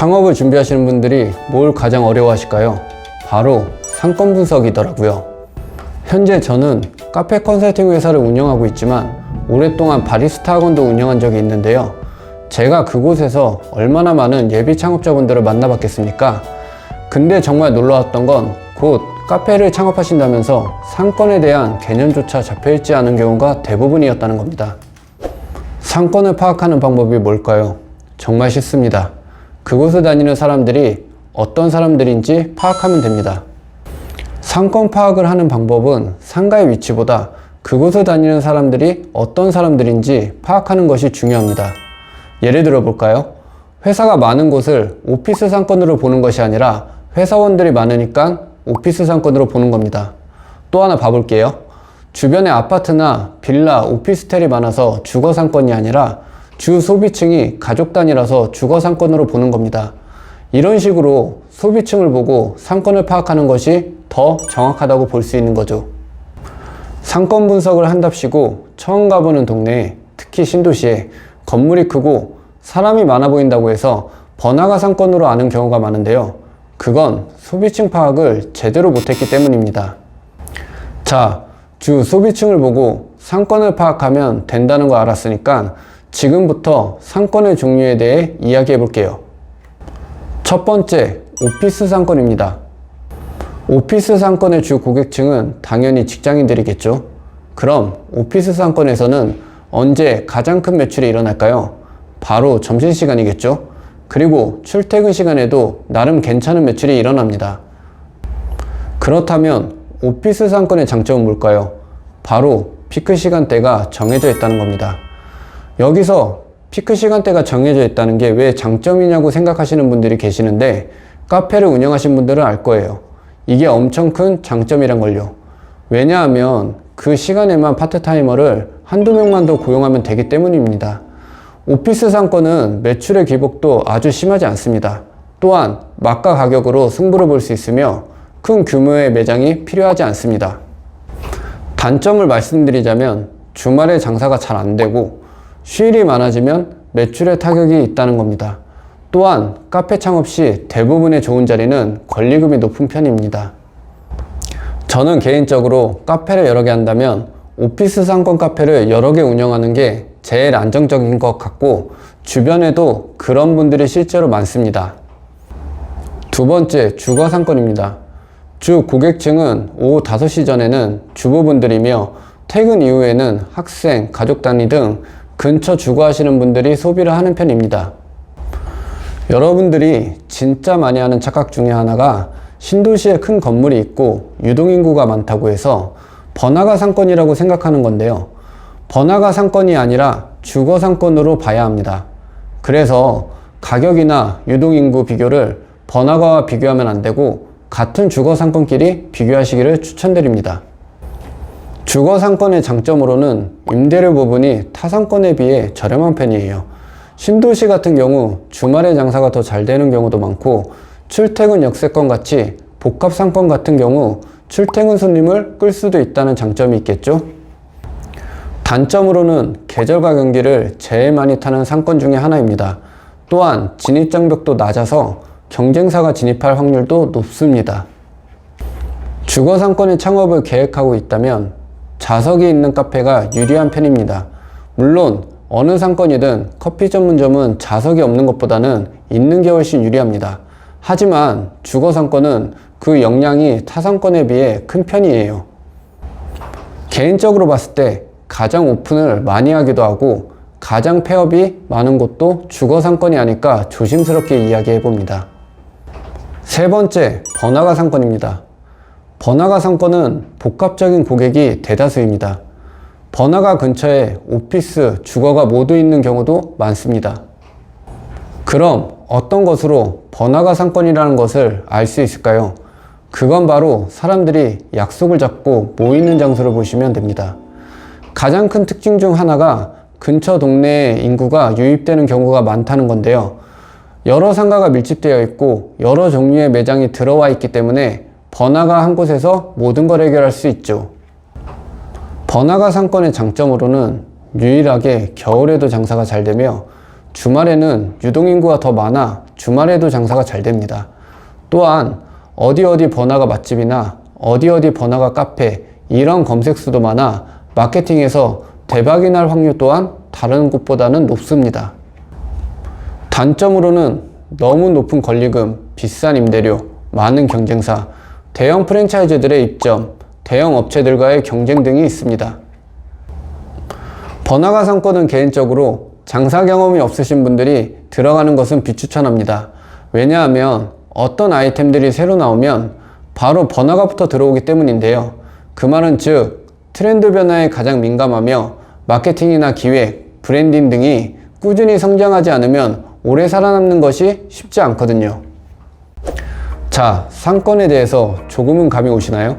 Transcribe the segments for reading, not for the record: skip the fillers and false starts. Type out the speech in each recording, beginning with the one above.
창업을 준비하시는 분들이 뭘 가장 어려워하실까요? 바로 상권 분석이더라고요. 현재 저는 카페 컨설팅 회사를 운영하고 있지만 오랫동안 바리스타 학원도 운영한 적이 있는데요. 제가 그곳에서 얼마나 많은 예비 창업자분들을 만나봤겠습니까? 근데 정말 놀라웠던 건 곧 카페를 창업하신다면서 상권에 대한 개념조차 잡혀있지 않은 경우가 대부분이었다는 겁니다. 상권을 파악하는 방법이 뭘까요? 정말 쉽습니다. 그곳에 다니는 사람들이 어떤 사람들인지 파악하면 됩니다. 상권 파악을 하는 방법은 상가의 위치보다 그곳에 다니는 사람들이 어떤 사람들인지 파악하는 것이 중요합니다. 예를 들어 볼까요? 회사가 많은 곳을 오피스 상권으로 보는 것이 아니라 회사원들이 많으니까 오피스 상권으로 보는 겁니다. 또 하나 봐볼게요. 주변에 아파트나 빌라, 오피스텔이 많아서 주거 상권이 아니라 주 소비층이 가족 단위라서 주거 상권으로 보는 겁니다. 이런 식으로 소비층을 보고 상권을 파악하는 것이 더 정확하다고 볼 수 있는 거죠. 상권 분석을 한답시고 처음 가보는 동네에, 특히 신도시에 건물이 크고 사람이 많아 보인다고 해서 번화가 상권으로 아는 경우가 많은데요. 그건 소비층 파악을 제대로 못했기 때문입니다. 자, 주 소비층을 보고 상권을 파악하면 된다는 거 알았으니까 지금부터 상권의 종류에 대해 이야기해 볼게요. 첫 번째, 오피스 상권입니다. 오피스 상권의 주 고객층은 당연히 직장인들이겠죠. 그럼 오피스 상권에서는 언제 가장 큰 매출이 일어날까요? 바로 점심시간이겠죠. 그리고 출퇴근 시간에도 나름 괜찮은 매출이 일어납니다. 그렇다면 오피스 상권의 장점은 뭘까요? 바로 피크 시간대가 정해져 있다는 겁니다. 여기서 피크 시간대가 정해져 있다는 게 왜 장점이냐고 생각하시는 분들이 계시는데 카페를 운영하신 분들은 알 거예요. 이게 엄청 큰 장점이란 걸요. 왜냐하면 그 시간에만 파트타이머를 한두 명만 더 고용하면 되기 때문입니다. 오피스 상권은 매출의 기복도 아주 심하지 않습니다. 또한 막가 가격으로 승부를 볼 수 있으며 큰 규모의 매장이 필요하지 않습니다. 단점을 말씀드리자면 주말에 장사가 잘 안 되고 휴일이 많아지면 매출에 타격이 있다는 겁니다. 또한 카페 창업 시 대부분의 좋은 자리는 권리금이 높은 편입니다. 저는 개인적으로 카페를 여러 개 한다면 오피스 상권 카페를 여러 개 운영하는 게 제일 안정적인 것 같고 주변에도 그런 분들이 실제로 많습니다. 두 번째, 주거 상권입니다. 주 고객층은 오후 5시 전에는 주부분들이며 퇴근 이후에는 학생, 가족 단위 등 근처 주거하시는 분들이 소비를 하는 편입니다. 여러분들이 진짜 많이 하는 착각 중에 하나가 신도시에 큰 건물이 있고 유동인구가 많다고 해서 번화가 상권이라고 생각하는 건데요. 번화가 상권이 아니라 주거 상권으로 봐야 합니다. 그래서 가격이나 유동인구 비교를 번화가와 비교하면 안 되고 같은 주거 상권끼리 비교하시기를 추천드립니다. 주거 상권의 장점으로는 임대료 부분이 타 상권에 비해 저렴한 편이에요. 신도시 같은 경우 주말에 장사가 더 잘 되는 경우도 많고 출퇴근 역세권 같이 복합 상권 같은 경우 출퇴근 손님을 끌 수도 있다는 장점이 있겠죠. 단점으로는 계절과 경기를 제일 많이 타는 상권 중에 하나입니다. 또한 진입장벽도 낮아서 경쟁사가 진입할 확률도 높습니다. 주거 상권의 창업을 계획하고 있다면 좌석이 있는 카페가 유리한 편입니다. 물론 어느 상권이든 커피 전문점은 좌석이 없는 것보다는 있는 게 훨씬 유리합니다. 하지만 주거 상권은 그 역량이 타 상권에 비해 큰 편이에요. 개인적으로 봤을 때 가장 오픈을 많이 하기도 하고 가장 폐업이 많은 곳도 주거 상권이 아닐까 조심스럽게 이야기해 봅니다. 세 번째, 번화가 상권입니다. 번화가 상권은 복합적인 고객이 대다수입니다. 번화가 근처에 오피스, 주거가 모두 있는 경우도 많습니다. 그럼 어떤 것으로 번화가 상권이라는 것을 알 수 있을까요? 그건 바로 사람들이 약속을 잡고 모이는 장소를 보시면 됩니다. 가장 큰 특징 중 하나가 근처 동네에 인구가 유입되는 경우가 많다는 건데요. 여러 상가가 밀집되어 있고 여러 종류의 매장이 들어와 있기 때문에 번화가 한 곳에서 모든 걸 해결할 수 있죠. 번화가 상권의 장점으로는 유일하게 겨울에도 장사가 잘 되며 주말에는 유동인구가 더 많아 주말에도 장사가 잘 됩니다. 또한 어디 번화가 맛집이나 어디 번화가 카페 이런 검색수도 많아 마케팅에서 대박이 날 확률 또한 다른 곳보다는 높습니다. 단점으로는 너무 높은 권리금, 비싼 임대료, 많은 경쟁사, 대형 프랜차이즈들의 입점, 대형 업체들과의 경쟁 등이 있습니다. 번화가 상권은 개인적으로 장사 경험이 없으신 분들이 들어가는 것은 비추천합니다. 왜냐하면 어떤 아이템들이 새로 나오면 바로 번화가부터 들어오기 때문인데요. 그 말은 즉 트렌드 변화에 가장 민감하며 마케팅이나 기획, 브랜딩 등이 꾸준히 성장하지 않으면 오래 살아남는 것이 쉽지 않거든요. 자, 상권에 대해서 조금은 감이 오시나요?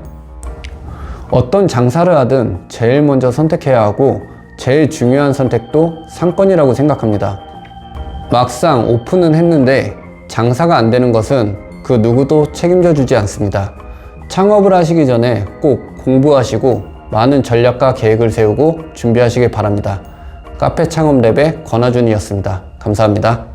어떤 장사를 하든 제일 먼저 선택해야 하고 제일 중요한 선택도 상권이라고 생각합니다. 막상 오픈은 했는데 장사가 안 되는 것은 그 누구도 책임져 주지 않습니다. 창업을 하시기 전에 꼭 공부하시고 많은 전략과 계획을 세우고 준비하시길 바랍니다. 카페 창업랩의 권하준이었습니다. 감사합니다.